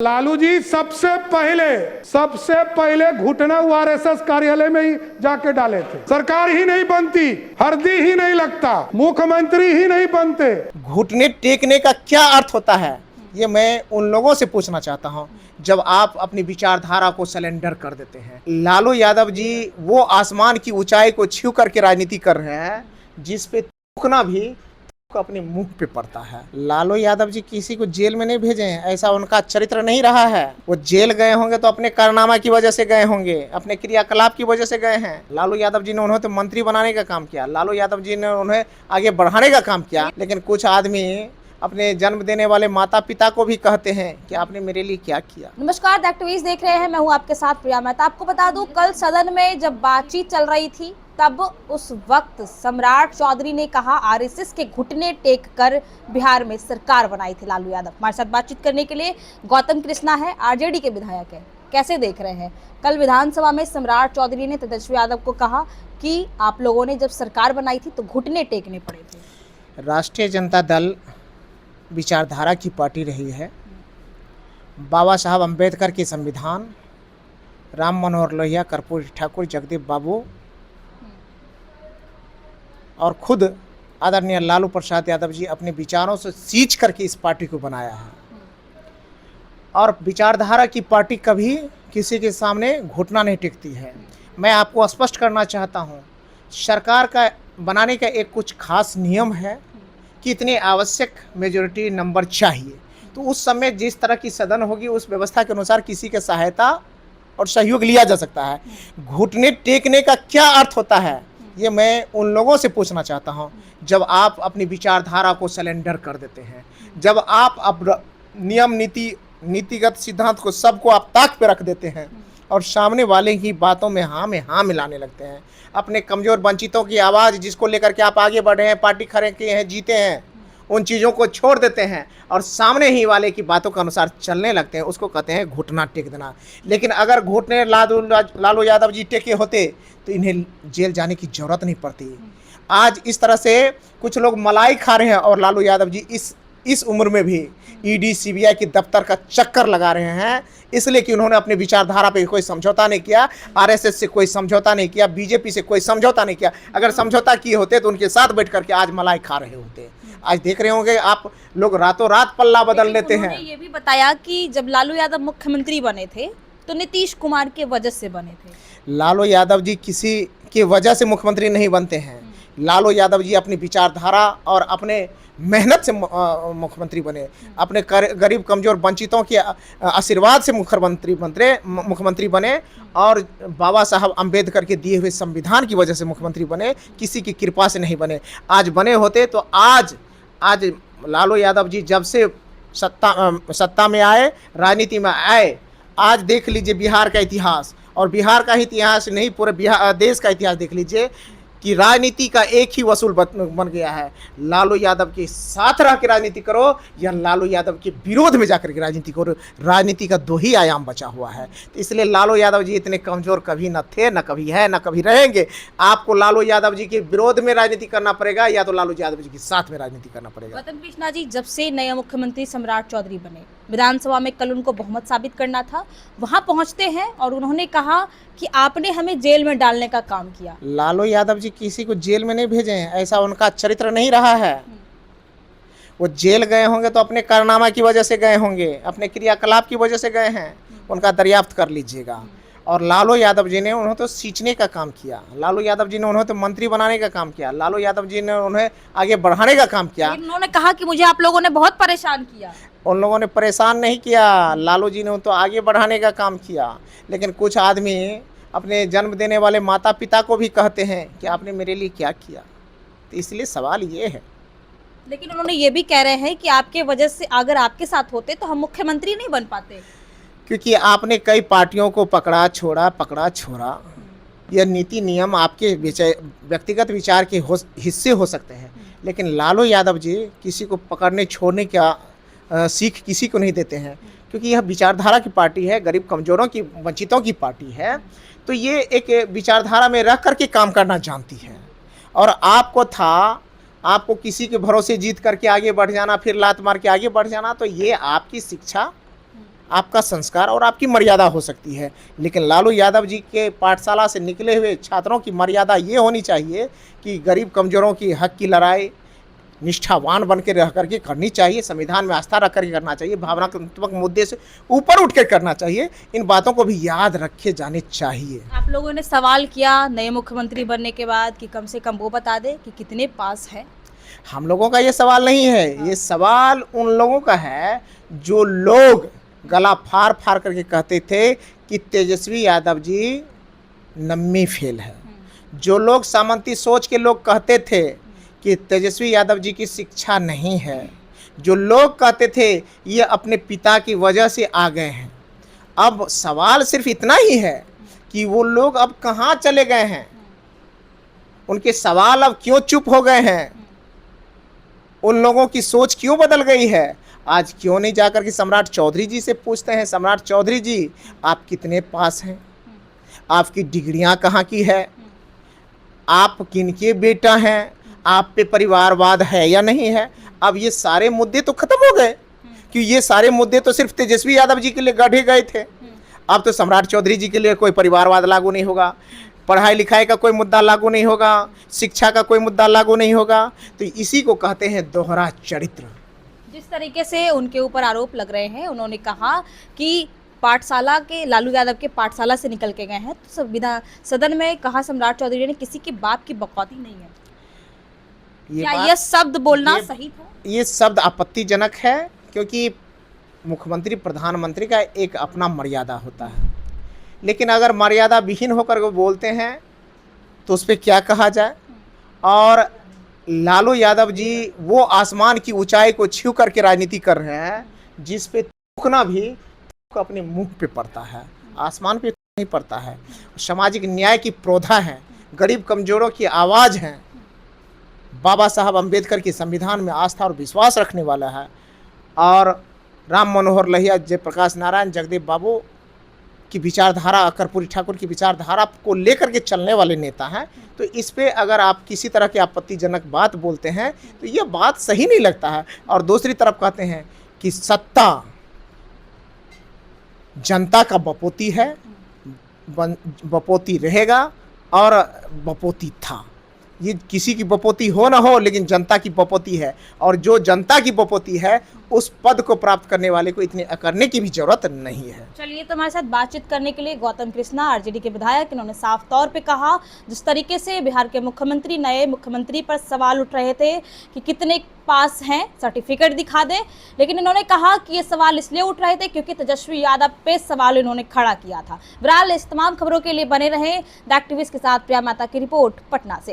लालू जी सबसे पहले घुटना आरएसएस कार्यालय में ही जाके डाले थे। सरकार ही नहीं बनती, हरदी ही नहीं लगता, मुख्यमंत्री ही नहीं बनते। घुटने टेकने का क्या अर्थ होता है, ये मैं उन लोगों से पूछना चाहता हूं जब आप अपनी विचारधारा को सरेंडर कर देते हैं। लालू यादव जी वो आसमान की ऊंचाई को छू करके राजनीति कर रहे हैं जिस पे थूकना भी अपने मुंह पे पड़ता है। लालू यादव जी किसी को जेल में नहीं भेजे हैं, ऐसा उनका चरित्र नहीं रहा है। वो जेल गए होंगे तो अपने कारनामा की वजह से गए होंगे, अपने क्रियाकलाप की वजह से गए हैं। लालू यादव जी ने उन्हें तो मंत्री बनाने का काम किया, लालू यादव जी ने उन्हें आगे बढ़ाने का काम किया। लेकिन कुछ आदमी अपने जन्म देने वाले माता पिता को भी कहते हैं कि आपने मेरे लिए क्या किया। नमस्कार, द एक्टिविस्ट देख रहे हैं, मैं हूं आपके साथ प्रिया मेहता। आपको बता दूं, कल सदन में जब बातचीत चल रही थी तब उस वक्त सम्राट चौधरी ने कहा आरएसएस के घुटने टेक कर बिहार में सरकार बनाई थी लालू यादव। हमारे साथ बातचीत करने के लिए गौतम कृष्णा है, आरजेडी के विधायक है। कैसे देख रहे हैं, कल विधानसभा में सम्राट चौधरी ने तेजस्वी यादव को कहा कि आप लोगों ने जब सरकार बनाई थी तो घुटने टेकने पड़े थे। राष्ट्रीय जनता दल विचारधारा की पार्टी रही है। बाबा साहब अम्बेडकर के संविधान, राम मनोहर लोहिया, कर्पूरी ठाकुर, जगदीप बाबू और खुद आदरणीय लालू प्रसाद यादव जी अपने विचारों से सींच करके इस पार्टी को बनाया है। और विचारधारा की पार्टी कभी किसी के सामने घुटना नहीं टेकती है। मैं आपको स्पष्ट करना चाहता हूँ, सरकार का बनाने का एक कुछ खास नियम है कि इतने आवश्यक मेजॉरिटी नंबर चाहिए। तो उस समय जिस तरह की सदन होगी उस व्यवस्था के अनुसार किसी की सहायता और सहयोग लिया जा सकता है। घुटने टेकने का क्या अर्थ होता है, ये मैं उन लोगों से पूछना चाहता हूं जब आप अपनी विचारधारा को सरेंडर कर देते हैं, जब आप अब नियम नीतिगत सिद्धांत को सबको आप ताक पे रख देते हैं और सामने वाले की बातों में हाँ मिलाने लगते हैं। अपने कमज़ोर वंचितों की आवाज़ जिसको लेकर के आप आगे बढ़े हैं, पार्टी खड़े किए हैं, जीते हैं, उन चीज़ों को छोड़ देते हैं और सामने ही वाले की बातों के अनुसार चलने लगते हैं, उसको कहते हैं घुटना टेक देना। लेकिन अगर घुटने लालू यादव जी टेके होते तो इन्हें जेल जाने की ज़रूरत नहीं पड़ती। आज इस तरह से कुछ लोग मलाई खा रहे हैं और लालू यादव जी इस उम्र में भी ईडी सीबीआई के दफ्तर का चक्कर लगा रहे हैं, इसलिए कि उन्होंने अपने विचारधारा पे कोई समझौता नहीं किया, आरएसएस से कोई समझौता नहीं किया, बीजेपी से कोई समझौता नहीं किया। अगर समझौता किए होते तो उनके साथ बैठ करके आज मलाई खा रहे होते। आज देख रहे होंगे आप, लोग रातों रात पल्ला बदल लेते हैं। ये भी बताया कि जब लालू यादव मुख्यमंत्री बने थे तो नीतीश कुमार के वजह से बने थे। लालू यादव जी किसी की वजह से मुख्यमंत्री नहीं बनते हैं। लालू यादव जी अपनी विचारधारा और अपने मेहनत से मुख्यमंत्री बने, अपने गरीब कमजोर वंचितों के आशीर्वाद से मुख्यमंत्री बने और बाबा साहब अम्बेडकर के दिए हुए संविधान की वजह से मुख्यमंत्री बने, किसी की कृपा से नहीं बने। आज बने होते तो आज लालू यादव जी जब से सत्ता में आए, राजनीति में आए, आज देख लीजिए बिहार का इतिहास, और बिहार का इतिहास नहीं पूरे देश का इतिहास देख लीजिए कि राजनीति का एक ही वसूल बन गया है। लालू यादव के साथ रह के राजनीति करो या लालू यादव के विरोध में जाकर के राजनीति करो, राजनीति का दो ही आयाम बचा हुआ है। तो इसलिए लालू यादव जी इतने कमज़ोर कभी न थे, न कभी है, न कभी रहेंगे। आपको लालू यादव जी के विरोध में राजनीति करना पड़ेगा या तो लालू यादव जी के साथ में राजनीति करना पड़ेगा। गौतम कृष्णा जी, जब से नया मुख्यमंत्री सम्राट चौधरी बने, विधानसभा में कल उनको बहुमत साबित करना था, वहां पहुंचते हैं और उन्होंने कहा कि आपने हमें जेल में डालने का काम किया। लालू यादव जी किसी को जेल में नहीं भेजे हैं, ऐसा उनका चरित्र नहीं रहा है। वो जेल गए होंगे तो अपने कारनामा की वजह से गए होंगे, अपने क्रियाकलाप की वजह से गए हैं, उनका दरियाफ्त कर लीजिएगा। और लालू यादव जी ने उन्हें तो सींचने का काम किया, लालू यादव जी ने उन्हें तो मंत्री बनाने का काम किया, लालू यादव जी ने उन्हें आगे बढ़ाने का काम किया। उन्होंने कहा कि मुझे आप लोगों ने बहुत परेशान किया। उन लोगों ने परेशान नहीं किया, लालू जी ने तो आगे बढ़ाने का काम किया। लेकिन कुछ आदमी अपने जन्म देने वाले माता पिता को भी कहते हैं कि आपने मेरे लिए क्या किया। तो इसलिए सवाल ये है। लेकिन उन्होंने ये भी कह रहे हैं कि आपके वजह से अगर आपके साथ होते तो हम मुख्यमंत्री नहीं बन पाते, क्योंकि आपने कई पार्टियों को पकड़ा छोड़ा। यह नीति नियम आपके व्यक्तिगत विचार के हिस्से हो सकते हैं, लेकिन लालू यादव जी किसी को पकड़ने छोड़ने का सीख किसी को नहीं देते हैं, क्योंकि यह विचारधारा की पार्टी है, गरीब कमजोरों की वंचितों की पार्टी है। तो ये एक विचारधारा में रह करके काम करना जानती है। और आपको किसी के भरोसे जीत करके आगे बढ़ जाना, फिर लात मार के आगे बढ़ जाना, तो ये आपकी शिक्षा आपका संस्कार और आपकी मर्यादा हो सकती है। लेकिन लालू यादव जी के पाठशाला से निकले हुए छात्रों की मर्यादा ये होनी चाहिए कि गरीब कमज़ोरों की हक की लड़ाई निष्ठावान बन के रह करके करनी चाहिए, संविधान में आस्था रख करके करना चाहिए, भावनात्मक मुद्दे से ऊपर उठ कर करना चाहिए। इन बातों को भी याद रखे जाने चाहिए। आप लोगों ने सवाल किया नए मुख्यमंत्री बनने के बाद कि कम से कम वो बता दे कि कितने पास है। हम लोगों का ये सवाल नहीं है, ये सवाल उन लोगों का है जो लोग गला फाड़ फाड़ करके कहते थे कि तेजस्वी यादव जी नम्मी फेल है। जो लोग सामंती सोच के लोग कहते थे कि तेजस्वी यादव जी की शिक्षा नहीं है, जो लोग कहते थे ये अपने पिता की वजह से आ गए हैं, अब सवाल सिर्फ इतना ही है कि वो लोग अब कहाँ चले गए हैं, उनके सवाल अब क्यों चुप हो गए हैं, उन लोगों की सोच क्यों बदल गई है। आज क्यों नहीं जाकर के सम्राट चौधरी जी से पूछते हैं, सम्राट चौधरी जी आप कितने पास हैं, आपकी डिग्रियां कहाँ की है, आप किनके बेटा हैं, आप पे परिवारवाद है या नहीं है। अब ये सारे मुद्दे तो खत्म हो गए, कि ये सारे मुद्दे तो सिर्फ तेजस्वी यादव जी के लिए गढ़े गए थे। अब तो सम्राट चौधरी जी के लिए कोई परिवारवाद लागू नहीं होगा, पढ़ाई लिखाई का कोई मुद्दा लागू नहीं होगा, शिक्षा का कोई मुद्दा लागू नहीं होगा। तो इसी को कहते हैं दोहरा चरित्र। जिस तरीके से उनके ऊपर आरोप लग रहे हैं, उन्होंने कहा कि पाठशाला के लालू यादव के पाठशाला से निकल के गए हैं, तो संविधान सदन में कहा सम्राट चौधरी ने किसी की बाप की बकौती नहीं है। क्या यह शब्द बोलना सही था? ये शब्द आपत्तिजनक है, क्योंकि मुख्यमंत्री प्रधानमंत्री का एक अपना मर्यादा होता है। लेकिन अगर मर्यादा विहीन होकर वो बोलते हैं तो उस पर क्या कहा जाए। और लालू यादव जी वो आसमान की ऊंचाई को छू करके राजनीति कर रहे हैं जिस पे थूकना भी अपने मुंह पे पड़ता है, आसमान पे नहीं पड़ता है। सामाजिक न्याय की प्रोधा है, गरीब कमजोरों की आवाज़ है, बाबा साहब अम्बेडकर की संविधान में आस्था और विश्वास रखने वाला है, और राम मनोहर लोहिया, जयप्रकाश नारायण, जगदेव बाबू की विचारधारा, कर्पूरी ठाकुर की विचारधारा को लेकर के चलने वाले नेता हैं। तो इस पे अगर आप किसी तरह की आपत्तिजनक बात बोलते हैं तो ये बात सही नहीं लगता है। और दूसरी तरफ कहते हैं कि सत्ता जनता का बपोती है, बपोती रहेगा और बपोती था। ये किसी की बपोती हो ना हो, लेकिन जनता की बपोती है, और जो जनता की बपोती है उस पद को प्राप्त करने वाले को इतने अकड़ने की भी जरूरत नहीं है। चलिए, तो हमारे साथ बातचीत करने के लिए गौतम कृष्णा, आरजेडी के विधायक, इन्होंने साफ तौर पे कहा, जिस तरीके से बिहार के मुख्यमंत्री, नए मुख्यमंत्री पर सवाल उठ रहे थे कि कितने पास हैं, सर्टिफिकेट दिखा दे, लेकिन इन्होंने कहा कि ये सवाल इसलिए उठ रहे थे क्योंकि तेजस्वी यादव पे सवाल इन्होंने खड़ा किया था। बहरहाल इस तमाम खबरों के लिए बने रहें द एक्टिविस्ट के साथ। प्रिया मेहता की रिपोर्ट पटना से।